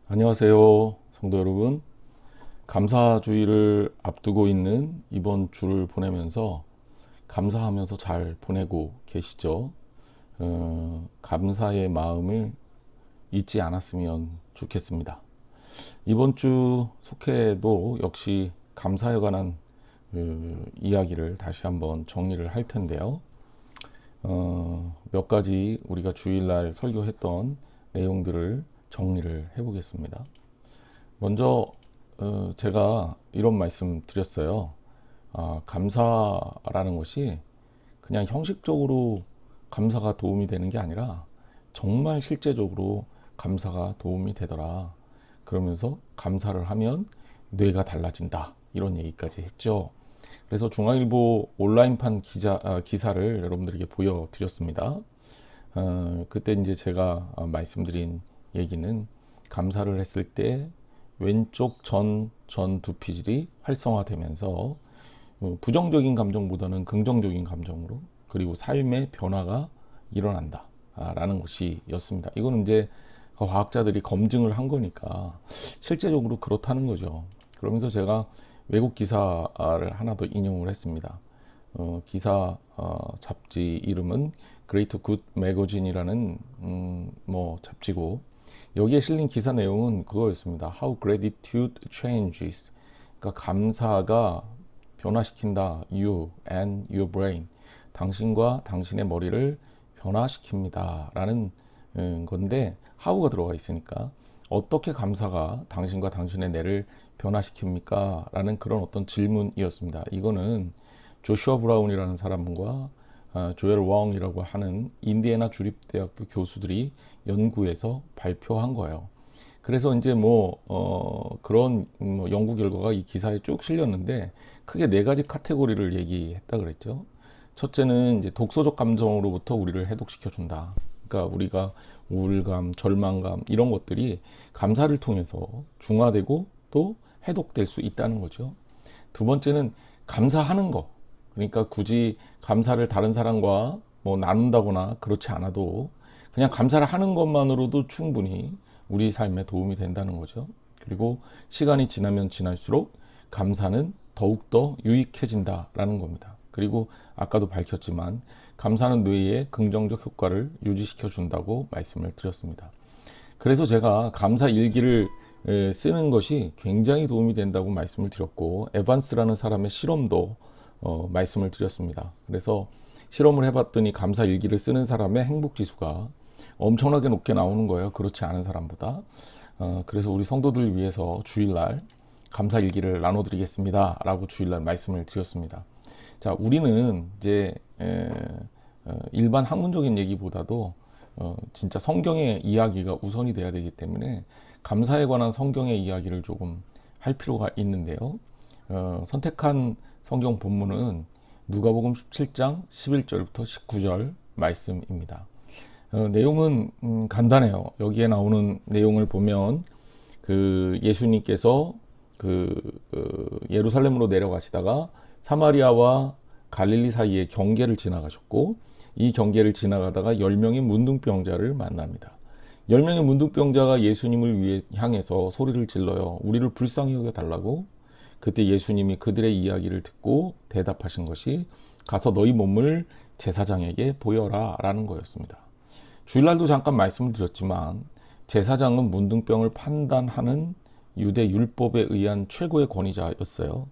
안녕하세요, 성도 여러분. 감사주의를 앞두고 있는 이번 주를 보내면서 감사하면서 잘 보내고 계시죠? 감사의 마음을 잊지 않았으면 좋겠습니다. 이번 주 속회도 역시 감사에 관한 이야기를 다시 한번 정리를 할 텐데요. 몇 가지 우리가 주일날 설교했던 내용들을 정리를 해보겠습니다. 먼저 제가 이런 말씀 드렸어요. 감사라는 것이 그냥 형식적으로 감사가 도움이 되는 게 아니라 정말 실제적으로 감사가 도움이 되더라. 그러면서 감사를 하면 뇌가 달라진다. 이런 얘기까지 했죠. 그래서 중앙일보 온라인판 기사를 여러분들에게 보여드렸습니다. 그때 이제 제가 말씀드린 얘기는 감사를 했을 때 왼쪽 전 두피질이 활성화되면서 부정적인 감정보다는 긍정적인 감정으로 그리고 삶의 변화가 일어난다 라는 것이었습니다. 이거는 이제 과학자들이 검증을 한 거니까 실제적으로 그렇다는 거죠. 그러면서 제가 외국 기사를 하나 더 인용을 했습니다. 기사 잡지 이름은 Great Good Magazine이라는 뭐 잡지고, 여기에 실린 기사 내용은 그거였습니다. How gratitude changes. 그러니까 감사가 변화시킨다. You and your brain. 당신과 당신의 머리를 변화시킵니다. 라는 건데, how가 들어가 있으니까 어떻게 감사가 당신과 당신의 뇌를 변화시킵니까? 라는 그런 어떤 질문이었습니다. 이거는 조슈아 브라운이라는 사람과 조엘 왕이라고 하는 인디애나 주립대학교 교수들이 연구해서 발표한 거예요. 그래서 이제 그런 연구 결과가 이 기사에 쭉 실렸는데 크게 네 가지 카테고리를 얘기했다 그랬죠. 첫째는 이제 독소적 감정으로부터 우리를 해독시켜 준다. 그러니까 우리가 우울감, 절망감 이런 것들이 감사를 통해서 중화되고 또 해독될 수 있다는 거죠. 두 번째는 감사하는 거. 그러니까 굳이 감사를 다른 사람과 나눈다거나 그렇지 않아도 그냥 감사를 하는 것만으로도 충분히 우리 삶에 도움이 된다는 거죠. 그리고 시간이 지나면 지날수록 감사는 더욱더 유익해진다라는 겁니다. 그리고 아까도 밝혔지만 감사는 뇌에 긍정적 효과를 유지시켜 준다고 말씀을 드렸습니다. 그래서 제가 감사 일기를 쓰는 것이 굉장히 도움이 된다고 말씀을 드렸고, 에반스라는 사람의 실험도 말씀을 드렸습니다. 그래서 실험을 해봤더니 감사 일기를 쓰는 사람의 행복 지수가 엄청나게 높게 나오는 거예요. 그렇지 않은 사람보다. 그래서 우리 성도들을 위해서 주일날 감사 일기를 나눠드리겠습니다. 라고 주일날 말씀을 드렸습니다. 자, 우리는 이제 일반 학문적인 얘기보다도 진짜 성경의 이야기가 우선이 돼야 되기 때문에 감사에 관한 성경의 이야기를 조금 할 필요가 있는데요. 선택한 성경 본문은 누가복음 17장 11절부터 19절 말씀입니다. 내용은 간단해요. 여기에 나오는 내용을 보면 예수님께서 예루살렘으로 내려가시다가 사마리아와 갈릴리 사이의 경계를 지나가셨고, 이 경계를 지나가다가 10명의 문둥병자를 만납니다. 10명의 문둥병자가 예수님을 향해서 소리를 질러요. 우리를 불쌍히 여겨달라고. 그때 예수님이 그들의 이야기를 듣고 대답하신 것이 가서 너희 몸을 제사장에게 보여라 라는 거였습니다. 주일날도 잠깐 말씀을 드렸지만 제사장은 문둥병을 판단하는 유대 율법에 의한 최고의 권위자였어요.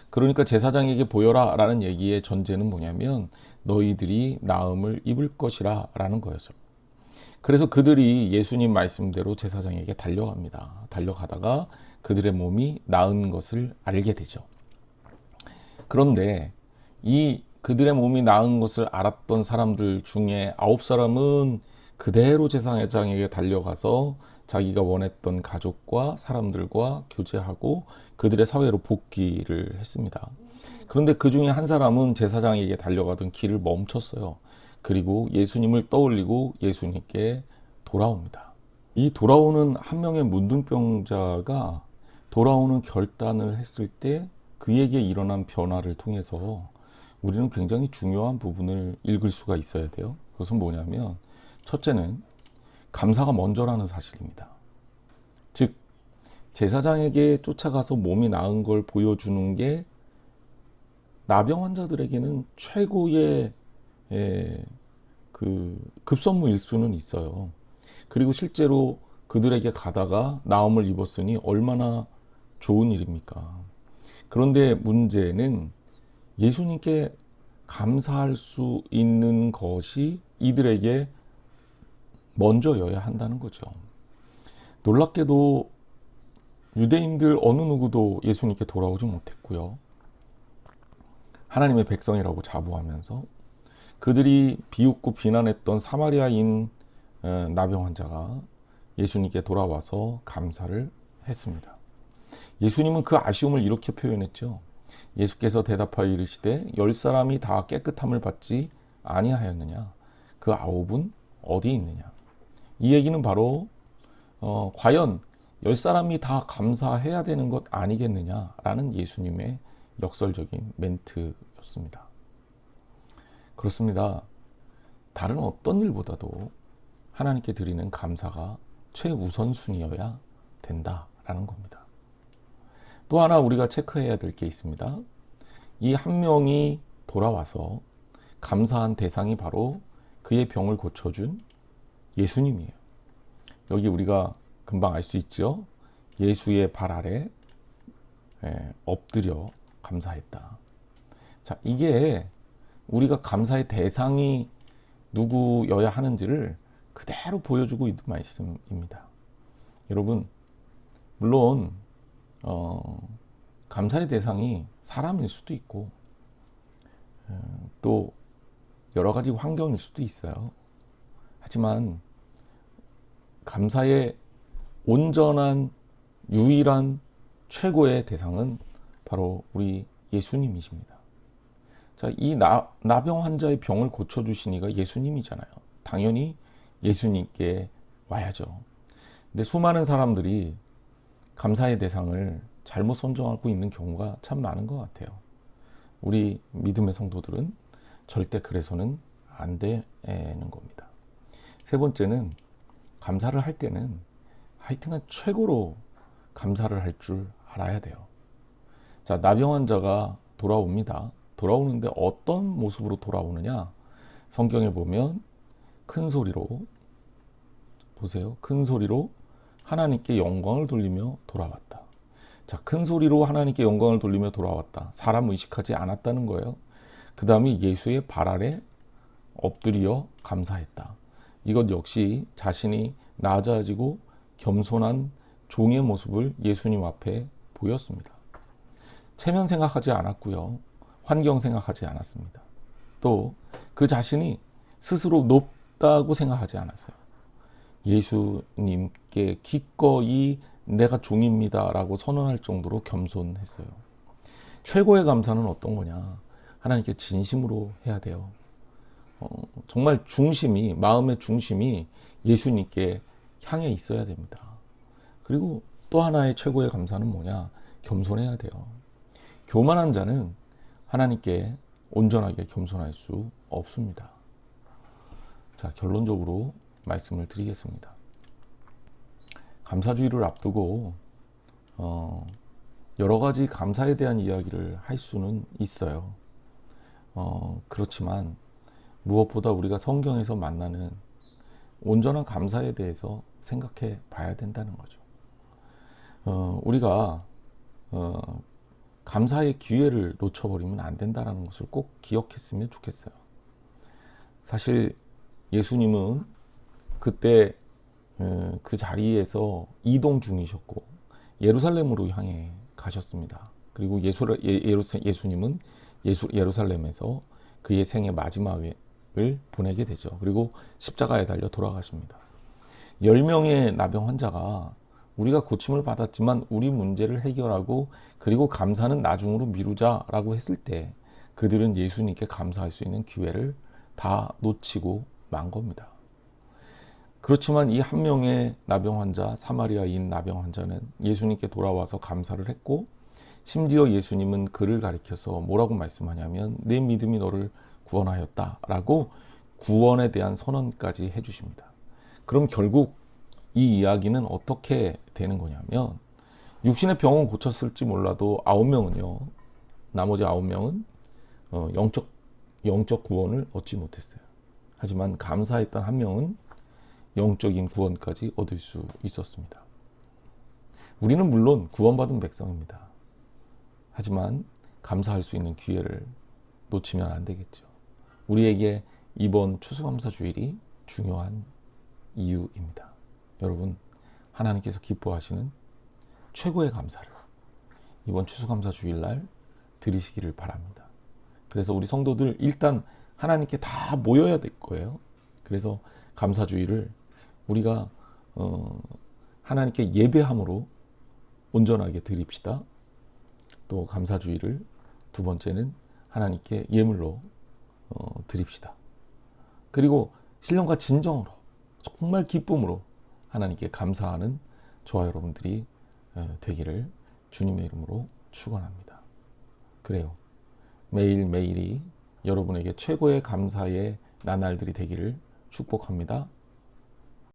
그러니까 제사장에게 보여라 라는 얘기의 전제는 뭐냐면 너희들이 나음을 입을 것이라 라는 거였어요. 그래서 그들이 예수님 말씀대로 제사장에게 달려갑니다. 달려가다가 그들의 몸이 나은 것을 알게 되죠. 그런데 이 그들의 몸이 나은 것을 알았던 사람들 중에 9사람은 그대로 제사장에게 달려가서 자기가 원했던 가족과 사람들과 교제하고 그들의 사회로 복귀를 했습니다. 그런데 그 중에 한 사람은 제사장에게 달려가던 길을 멈췄어요. 그리고 예수님을 떠올리고 예수님께 돌아옵니다. 이 돌아오는 한 명의 문둥병자가 돌아오는 결단을 했을 때 그에게 일어난 변화를 통해서 우리는 굉장히 중요한 부분을 읽을 수가 있어야 돼요. 그것은 뭐냐면 첫째는 감사가 먼저라는 사실입니다. 즉 제사장에게 쫓아가서 몸이 나은 걸 보여주는 게 나병 환자들에게는 최고의 그 급선무일 수는 있어요. 그리고 실제로 그들에게 가다가 나음을 입었으니 얼마나 좋은 일입니까? 그런데 문제는 예수님께 감사할 수 있는 것이 이들에게 먼저여야 한다는 거죠. 놀랍게도 유대인들 어느 누구도 예수님께 돌아오지 못했고요. 하나님의 백성이라고 자부하면서 그들이 비웃고 비난했던 사마리아인 나병 환자가 예수님께 돌아와서 감사를 했습니다. 예수님은 그 아쉬움을 이렇게 표현했죠. 예수께서 대답하여 이르시되 10사람이 다 깨끗함을 받지 아니하였느냐? 그 9은 어디 있느냐? 이 얘기는 바로 과연 10사람이 다 감사해야 되는 것 아니겠느냐라는 예수님의 역설적인 멘트였습니다. 그렇습니다. 다른 어떤 일보다도 하나님께 드리는 감사가 최우선순위여야 된다라는 겁니다. 또 하나 우리가 체크해야 될 게 있습니다. 이 한 명이 돌아와서 감사한 대상이 바로 그의 병을 고쳐준 예수님이에요. 여기 우리가 금방 알 수 있죠. 예수의 발 아래 엎드려 감사했다. 자, 이게 우리가 감사의 대상이 누구여야 하는지를 그대로 보여주고 있는 말씀입니다. 여러분, 물론 감사의 대상이 사람일 수도 있고 또 여러 가지 환경일 수도 있어요. 하지만 감사의 온전한 유일한 최고의 대상은 바로 우리 예수님이십니다. 자, 이 나병 환자의 병을 고쳐주신 이가 예수님이잖아요. 당연히 예수님께 와야죠. 근데 수많은 사람들이 감사의 대상을 잘못 선정하고 있는 경우가 참 많은 것 같아요. 우리 믿음의 성도들은 절대 그래서는 안 되는 겁니다. 세 번째는 감사를 할 때는 하여튼간 최고로 감사를 할 줄 알아야 돼요. 자, 나병 환자가 돌아옵니다. 돌아오는데 어떤 모습으로 돌아오느냐? 성경에 보면 큰 소리로, 보세요. 큰 소리로 하나님께 영광을 돌리며 돌아왔다. 자, 큰 소리로 하나님께 영광을 돌리며 돌아왔다. 사람 의식하지 않았다는 거예요. 그 다음에 예수의 발 아래 엎드려 감사했다. 이것 역시 자신이 낮아지고 겸손한 종의 모습을 예수님 앞에 보였습니다. 체면 생각하지 않았고요. 환경 생각하지 않았습니다. 또 그 자신이 스스로 높다고 생각하지 않았어요. 예수님께 기꺼이 내가 종입니다 라고 선언할 정도로 겸손했어요. 최고의 감사는 어떤 거냐? 하나님께 진심으로 해야 돼요. 정말 중심이, 마음의 중심이 예수님께 향해 있어야 됩니다. 그리고 또 하나의 최고의 감사는 뭐냐? 겸손해야 돼요. 교만한 자는 하나님께 온전하게 겸손할 수 없습니다. 자, 결론적으로 말씀을 드리겠습니다. 감사주의를 앞두고 여러 가지 감사에 대한 이야기를 할 수는 있어요. 그렇지만 무엇보다 우리가 성경에서 만나는 온전한 감사에 대해서 생각해 봐야 된다는 거죠. 우리가 감사의 기회를 놓쳐버리면 안 된다는 것을 꼭 기억했으면 좋겠어요. 사실 예수님은 그때 그 자리에서 이동 중이셨고 예루살렘으로 향해 가셨습니다. 그리고 예수님은 예루살렘에서 그의 생의 마지막을 보내게 되죠. 그리고 십자가에 달려 돌아가십니다. 10명의 나병 환자가 우리가 고침을 받았지만 우리 문제를 해결하고 그리고 감사는 나중으로 미루자라고 했을 때 그들은 예수님께 감사할 수 있는 기회를 다 놓치고 만 겁니다. 그렇지만 이 한 명의 나병 환자, 사마리아인 나병 환자는 예수님께 돌아와서 감사를 했고 심지어 예수님은 그를 가리켜서 뭐라고 말씀하냐면 내 믿음이 너를 구원하였다라고 구원에 대한 선언까지 해주십니다. 그럼 결국 이 이야기는 어떻게 되는 거냐면 육신의 병은 고쳤을지 몰라도 9명은요, 나머지 9명은 영적 구원을 얻지 못했어요. 하지만 감사했던 한 명은 영적인 구원까지 얻을 수 있었습니다. 우리는 물론 구원받은 백성입니다. 하지만 감사할 수 있는 기회를 놓치면 안 되겠죠. 우리에게 이번 추수감사 주일이 중요한 이유입니다. 여러분, 하나님께서 기뻐하시는 최고의 감사를 이번 추수감사 주일날 드리시기를 바랍니다. 그래서 우리 성도들 일단 하나님께 다 모여야 될 거예요. 그래서 감사주일을 우리가 하나님께 예배함으로 온전하게 드립시다. 또 감사주일을 두 번째는 하나님께 예물로 드립시다. 그리고 신령과 진정으로 정말 기쁨으로 하나님께 감사하는 저와 여러분들이 되기를 주님의 이름으로 축원합니다. 그래요. 매일매일이 여러분에게 최고의 감사의 나날들이 되기를 축복합니다.